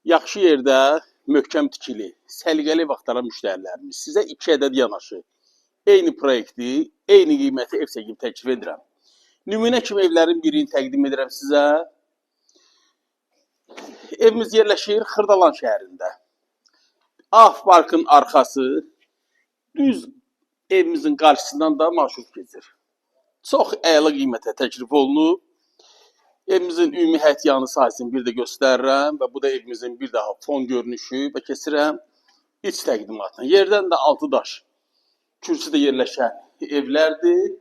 Yaxşı yerdə, möhkəm tikili, səliqəli vaxtlara müştərilərimiz sizə 2 ədəd yanaşı, eyni proyekti, eyni qiyməti ev çəkib təklif edirəm. Nümunə kimi evlərin birini təqdim edirəm sizə. Evimiz yerləşir Xırdalan şəhərində. Af Parkın arxası, düz evimizin qarşısından da marşrut keçir. Çox əla qiymətə təklif olunub. Evimizin ümumi həyət yanı sahəsini bir də göstərirəm və bu da evimizin bir daha fon görünüşü və keçirəm iç təqdimatına. Yerdən də 6 daş kürsüdə yerləşən evlərdir.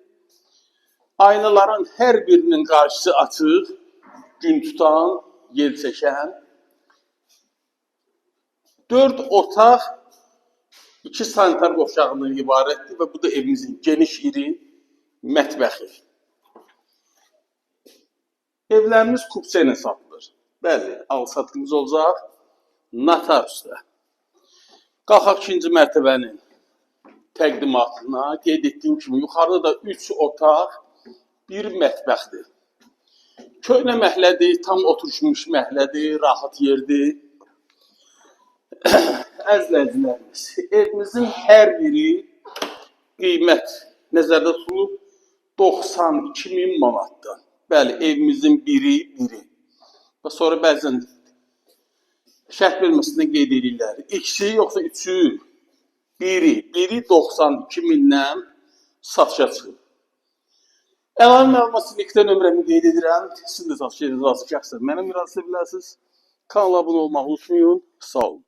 Aynaların hər birinin qarşısı açıq, gün tutan, yel çəkən. 4 otaq 2 sanitar qovşağından ibarətdir və bu da evimizin geniş iri mətbəxi. Evlərimiz kupçə ilə satılır. Bəli, al-satqımız olacaq Notariusda. Qalxaq 2-ci mərtəbənin təqdimatına. Qeyd etdiyim kimi, yuxarıda da 3 otaq, 1 mətbəxdir. Köhnə məhəllədir, tam oturmuş məhəllədir, rahat yerdir. Əzizlərimiz, evimizin hər biri qiymət nəzərdə tutulub 92.000 manatdan. Bəli, evimizin biri. Və sonra bəzən şərh verməsində qeyd edirlər. İkisi yoxsa üçü, biri 92.000-dən satışa çıxıb. Əlavə məlumat silikdə nömrəmi qeyd edirəm. Sizin də satış ediniz razı şəxsən mənə müraciət edə bilərsiniz. Kanala abunə olmağı unutmayın. Sağ olun.